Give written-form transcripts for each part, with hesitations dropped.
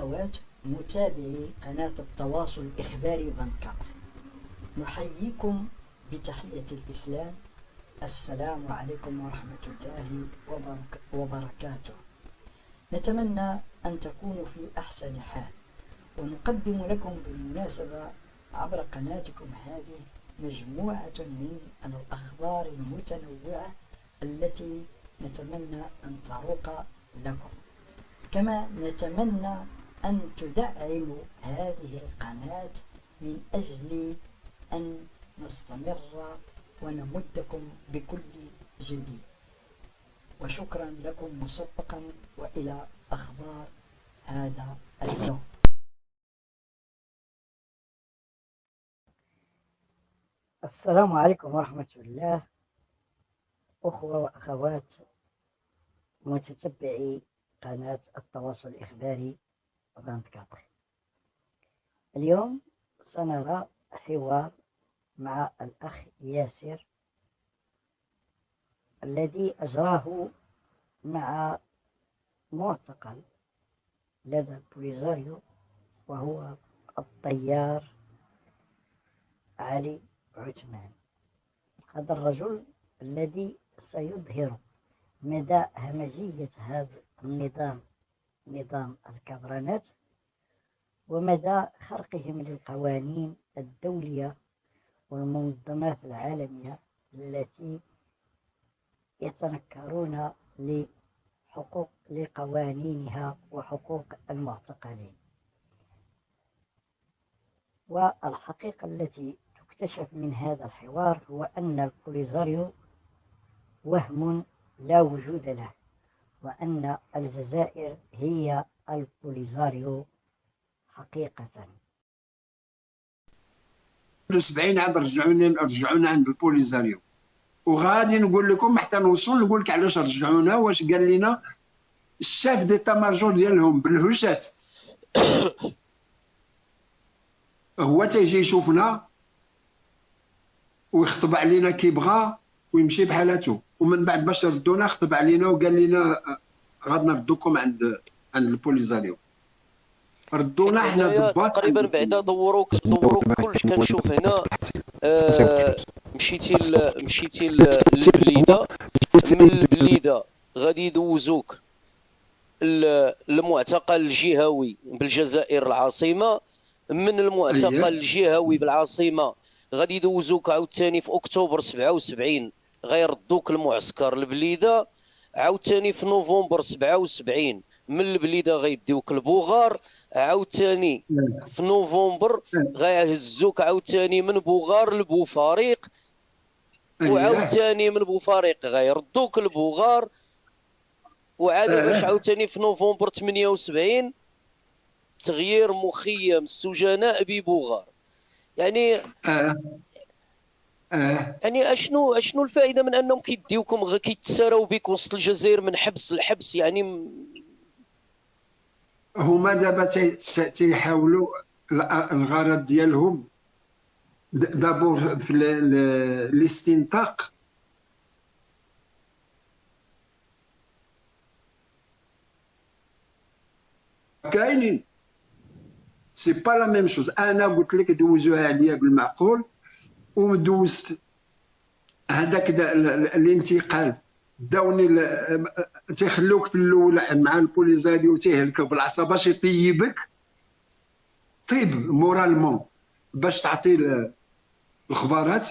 وأخوات متابعي قناة التواصل الإخباري 24، نحييكم بتحية الإسلام. السلام عليكم ورحمة الله وبركاته. نتمنى أن تكونوا في أحسن حال، ونقدم لكم بالمناسبة عبر قناتكم هذه مجموعة من الأخبار المتنوعة التي نتمنى أن تروق لكم. كما نتمنى أن تدعموا هذه القناة من أجل أن نستمر ونمدكم بكل جديد. وشكرا لكم مسبقا، وإلى أخبار هذا اليوم. السلام عليكم ورحمة الله، أخوة وأخوات متتبعي قناة التواصل الإخباري 24. اليوم سنرى حوار مع الأخ ياسر الذي أجراه مع معتقل لدى البوليزاريو، وهو الطيار علي عثمان. هذا الرجل الذي سيظهر مدى همجية هذا نظام الكبرانات، ومدى خرقهم للقوانين الدولية والمنظمات العالمية التي يتنكرون لقوانينها وحقوق المعتقلين. والحقيقة التي تكتشف من هذا الحوار هو أن البوليزاريو وهم لا وجود له، وأن الجزائر هي البوليزاريو حقيقة. 70 عاد رجعونا عند البوليزاريو، وغادي نقول لكم حتى نوصل نقول لك علاش رجعونا. واش قال لنا الشاف ديتا ماجور ديالهم بالهشات هو تيجي يشوفنا ويخطب علينا كي بغا ويمشي بحالته، ومن بعد باش ردونا خطب علينا وقال لنا غادي نردوكم عند البوليزاريو. ردونا حنا ضباط تقريبا بعدا دوروك كلش. كنشوف هنا مشيتي للبليده، من البليده غادي يدوزوك المعتقل الجهوي بالجزائر العاصمه، من المعتقل الجهوي بالعاصمه غادي يدوزوك عاوتاني في اكتوبر 77 غيردوك المعسكر البليده، عاوتاني في نوفمبر 77 من البليده غيديوك البوغار، عاوتاني في نوفمبر غيهزوك عاوتاني من بوغار لبوفاريق، وعاوتاني من بوفاريق غيردوك البوغار، وعاد باش عاوتاني في نوفمبر 78 تغيير مخيم السجناء ببوغار. يعني يعني اشنو الفائده من انهم كيديوكم كيتساراو بك وسط الجزائر من حبس لحبس؟ يعني هما دابا تيحاولوا الغرض ديالهم دابور في الاستنطاق. كاينين سي با لا ميم شوز. انا قلت لك دوزوها عليا بالمعقول، ومدوزت هذاك الانتقال داوني تيخلوك في الاول مع البوليزاريو تيهلكوا بالعصا باش يطيبك طيب مورالمون باش تعطي الخبارات،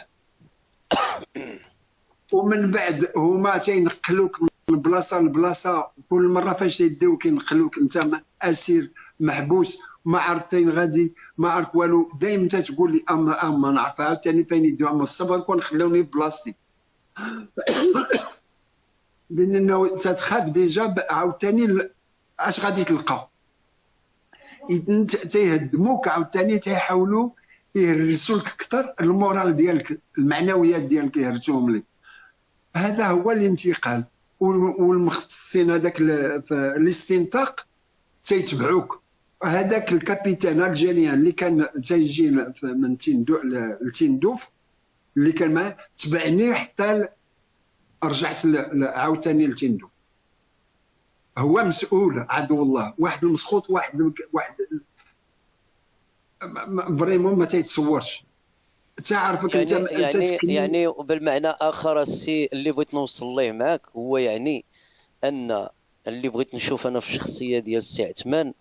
ومن بعد هما تينقلوك من بلاصه لبلاصه. كل مره فاش تيديوك ينقلوك انت اسير محبوس، ما عرف فين غادي، ما عرف والو. دايما تتقول لي اما نعرف عاوتاني فين يديوها من الصبر كون خلوني في بلاصتي لانه تتخاف ديجا عاوتاني اش غادي تلقى. تيهدموك عاوتاني، تيحاولوا يهرسوا لك اكثر المورال ديالك، المعنويات ديالك يهرسوهم لك. هذا هو الانتقال. والمختصين هذاك في الاستنطاق تيتبعوك. هذاك الكابيتان الجيريان اللي كان تيجي من لتندوف اللي كان معاه تبعني حتى رجعت عاوتاني لتندوف. هو مسؤول عدو الله، واحد المسخوط، واحد فريمون ما تيتصورش. تعرفك انت انت تكني. يعني بالمعنى اخر السي اللي بغيت نوصل ليه معاك هو يعني ان اللي بغيت نشوف انا في الشخصيه ديال السي عثمان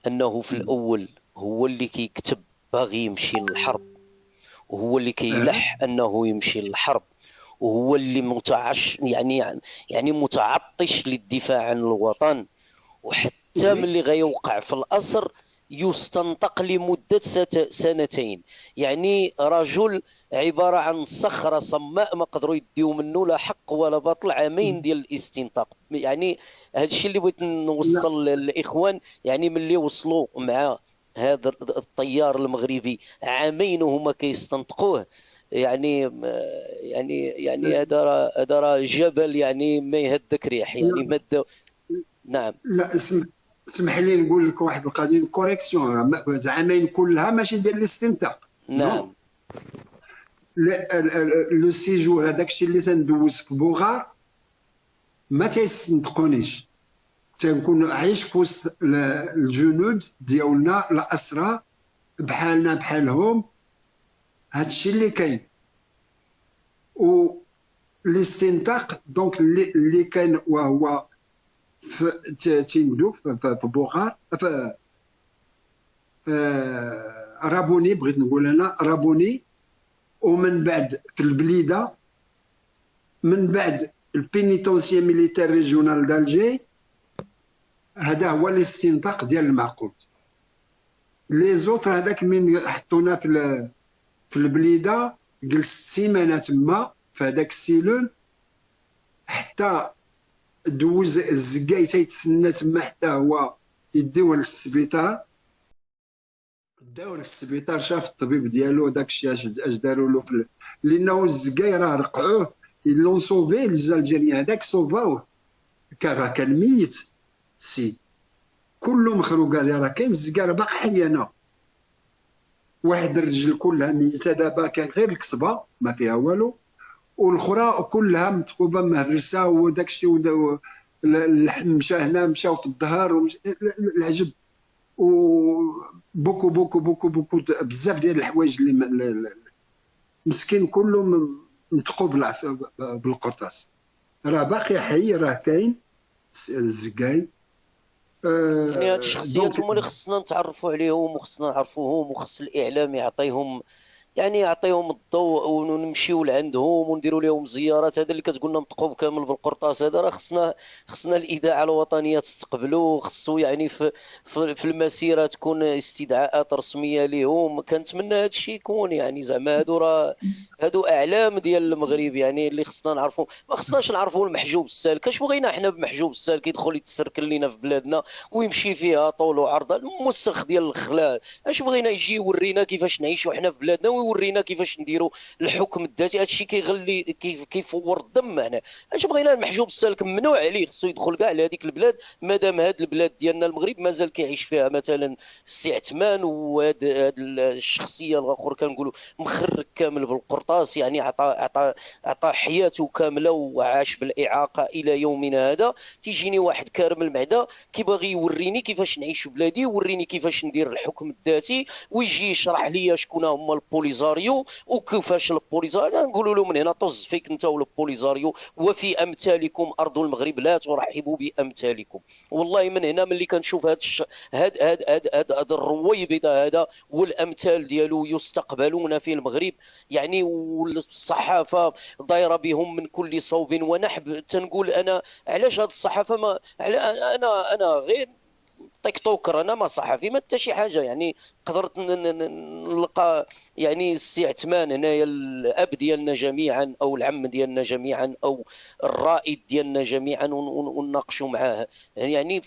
انه في الاول هو اللي كيكتب باغي يمشي للحرب، وهو اللي كيلح انه يمشي للحرب، وهو اللي يعني متعطش للدفاع عن الوطن، وحتى ملي غيوقع في الأسر يستنطق لمدة سنتين. يعني رجل عبارة عن صخرة صماء ما قدروا يديو منه لا حق ولا باطل، عامين ديال الاستنطاق. يعني هذا الشيء اللي بغيت نوصل للإخوان، يعني ملي وصلوا مع هذا الطيار المغربي عامين وهما كيستنطقوه، يعني هذا راه جبل يعني ما يهدك ريح يعني ما. نعم. لا اسمح لي نقول لك واحد القضيه كوريكسيون. عامين كلها ماشي ديال الاستنطاق. نعم. لو سيجور هذاك الشيء اللي تندوز في بوغار ما تيستنطقونيش، تنكون عايش في وسط الجنود ديالنا الاسرى بحالنا بحالهم. هذا الشيء اللي كاين. و الاستنطاق دونك اللي كان وهو تيندو في بوغار، في رابوني، بغيت نقول انا رابوني، ومن بعد في البليده، من بعد البينيتونسيي ميليتير ريجيونال دالجي. هذا هو الاستنطاق ديال المعقول. لي زوتر هذاك من حطونا في البليده، جلست سيمانه تما في هذاك السيلول، حتى دوز الزكاي تيتسنى تما حتى هو يديوه للسبيطار. داو للسبيطار، شاف الطبيب ديالو داك الشيء اش داروا له لانه الزكاي راه رقعوه، يلون صوفي الجزائريين هذاك صوفاوه، كان ميت سي كله مخروق. قال راه كاين الزكار باقي حي. انا واحد الرجل كلها ميته دابا، كان غير الكسبه ما فيها والو، والاخرى كلها متخوبه مهرسه وداك الشيء، اللحم مشى هنا مشاو في الظهر العجب، وبوكو بوكو بوكو بوكو بزاف ديال الحوايج اللي مسكين كله متقوب بالقرطاس. راه باقي حي، راه كاين الزكاي. يعني هاد الشخصيات هما اللي خصنا نتعرفوا عليهم وخصنا نعرفوهم، وخص الاعلام يعطيهم الضوء، ونمشيو لعندهم ونديروا لهم زيارات. هذا اللي كتقولنا نطقوا كامل بالقرطاس، هذا راه خصنا الاذاعه الوطنيه تستقبلوا، خصو يعني في المسيره تكون استدعاءات رسميه لهم. كنتمنى هذا الشيء يكون، يعني زعما هادو اعلام ديال المغرب يعني اللي خصنا نعرفوا. ما خصناش نعرفوا المحجوب السالك. اش بغينا حنا بمحجوب السالك يدخل يتسركل لينا في بلادنا ويمشي فيها طول وعرض، المسخ ديال الخلال؟ اش بغينا يجي يورينا كيفاش نعيشوا حنا في بلادنا ويورينا كيفاش نديروا الحكم الذاتي؟ هادشي كيغلي كيفور الدم هنا. اش بغينا؟ المحجوب السالك ممنوع عليه، خصو يدخل كاع لهذيك البلاد مادام هاد البلاد ديالنا المغرب مازال كيعيش فيها مثلا السي عثمان، وهاد الشخصيه الاخر كنقولوا مخرج كامل بالقرطاس، يعني عطى حياته كامله وعاش بالاعاقه الى يومنا هذا. تيجيني واحد كارم المعده كيبغي يوريني كيفاش نعيش في بلادي، يوريني كيفاش ندير الحكم الذاتي، ويجي يشرح لي شكون هما البوليزاريو وكيفاش البوليزاريو. نقولوا له من هنا طز فيك انت والبوليزاريو، وفي امثالكم ارض المغرب لا ترحبوا بامثالكم. والله من هنا ملي كنشوف هاد الرويبضه هذا والامثال ديالو يستقبلون في المغرب، يعني والصحافه دايره بهم من كل صوب ونحب، تنقول انا علاش هاد الصحافه ما انا غير تيك توكر، انا ما صحفي ما حتى شي حاجه. يعني قدرت نلقى يعني السي عثمان هنايا الاب ديالنا جميعا او العم ديالنا جميعا او الرائد ديالنا جميعا ونناقشوا معاه. يعني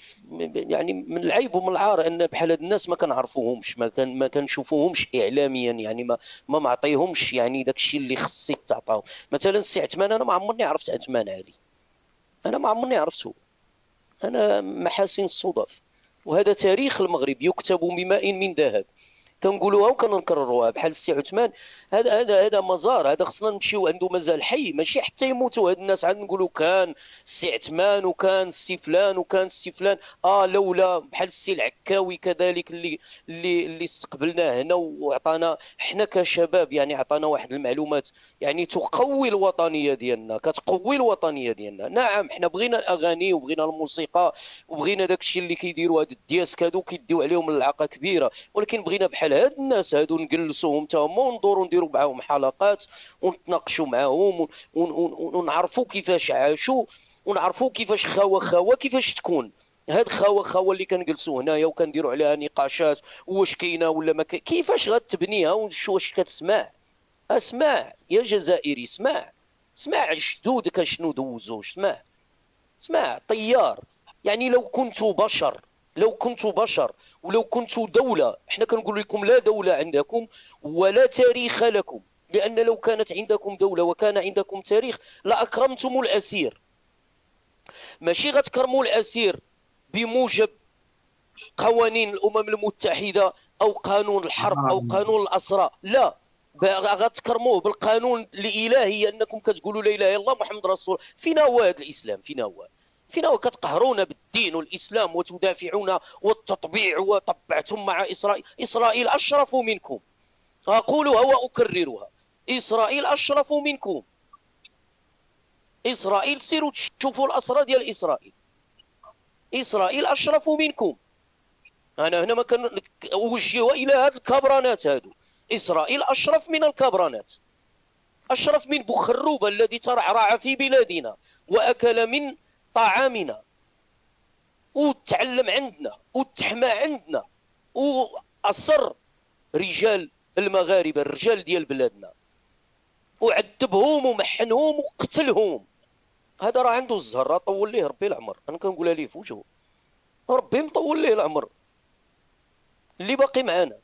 من العيب ومن العار ان بحال هاد الناس ما كنعرفوهمش، ما كنشوفوهمش اعلاميا، يعني ما معطيهمش يعني داك الشيء اللي خص يتعطاو. مثلا السي عثمان انا ما عمرني عرفت عثمان علي، انا ما عمرني عرفته، انا محاسن الصدف. وهذا تاريخ المغرب يكتب بماء من ذهب. كنقولوها وكنكرروها بحال السي عثمان. هذا مزار، هذا خصنا نمشيو عنده مازال حي، ماشي حتى يموتوا هاد الناس عاد نقولوا كان السي عثمان وكان السي فلان وكان السي فلان. لولا بحال السي العكاوي كذلك اللي استقبلناه هنا وعطانا حنا كشباب، يعني عطانا واحد المعلومات يعني تقوي الوطنيه ديالنا، كتقوي الوطنيه ديالنا. نعم حنا بغينا الاغاني وبغينا الموسيقى وبغينا داكشي اللي كيديروا هاد الدياسك هادو كيديو عليهم ملعقه كبيره، ولكن بغينا بحال هاد الناس هادو نجلسوهم حتى هما وندوروا نديروا معاهم حلقات ونتناقشوا معاهم ونعرفوا كيفاش عاشوا، ونعرفوا كيفاش خاوه كيفاش تكون. هاد خاوه اللي كنجلسوا هنايا وكنديروا عليها نقاشات، واش كاينه ولا ما كيفاش غتبنيها، واش كتسمع. اسمع يا جزائري، اسمع جدودك شنو دوزوا، اسمع طيار. يعني لو كنت بشر ولو كنت دولة، احنا كنقول لكم لا دولة عندكم ولا تاريخ لكم، لأن لو كانت عندكم دولة وكان عندكم تاريخ لأكرمتم الأسير. ماشي غتكرموا الأسير بموجب قوانين الأمم المتحدة أو قانون الحرب أو قانون الأسرى، لا، غتكرموه بالقانون الإلهي، أنكم كتقولوا لا إله إلا الله محمد رسول. فينا هو هذا الإسلام؟ فينا هو كتقهرونا بالدين والإسلام وتدافعون والتطبيع، وطبعتم مع إسرائيل أشرف منكم. أقولها وأكررها، إسرائيل أشرف منكم. إسرائيل سيروا تشوفوا الأسرى ديال إسرائيل أشرف منكم. أنا هنا ما كنوجهها إلى هاد الكبرانات هادو. إسرائيل أشرف من الكبرانات، أشرف من بخروب الذي ترعرع في بلادنا وأكل من طعامنا وتعلم عندنا وتحمى عندنا وأصر رجال المغاربة، الرجال ديال بلادنا، وعذبهم ومحنهم وقتلهم. هذا راه عنده الزهر، طول ليه ربي العمر. أنا كنقولها ليه في وجهه، ربي مطول ليه العمر اللي باقي معانا.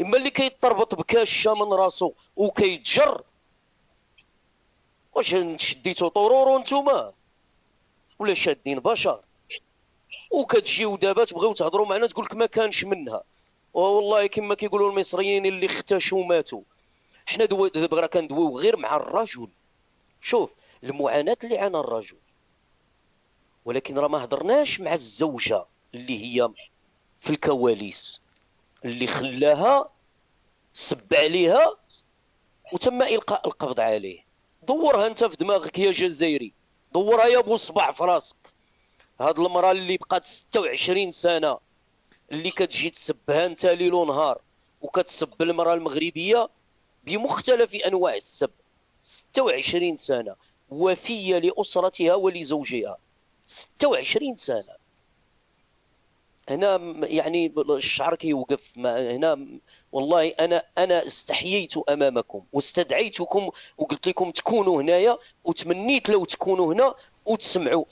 إما اللي كيتربط بكاشة من راسو وكيتجر، واش شديتو طرورو نتوما ولا شادين بشر؟ وكتجيو دابا تبغيو تهضروا معنا تقول لك ما كانش منها. والله كما كيقولوا المصريين اللي اختشوا ماتوا. حنا دابا راه كندويو غير مع الرجل. شوف المعاناة اللي عانى الرجل، ولكن راه ما هضرناش مع الزوجة اللي هي في الكواليس، اللي خلاها سب عليها وتم إلقاء القبض عليه. دورها انت في دماغك يا جزائري، دورها يا ابو صبع في راسك. هاد المراه اللي بقات 26 سنه اللي كتجي تسبها انت ليل ونهار، وكتسب المراه المغربيه بمختلف انواع السب. 26 سنه وفيه لاسرتها ولزوجها، 26 سنه. هنا يعني الشعر كيوقف هنا. والله انا استحييت امامكم واستدعيتكم وقلت لكم تكونوا هنايا، وتمنيت لو تكونوا هنا وتسمعوا.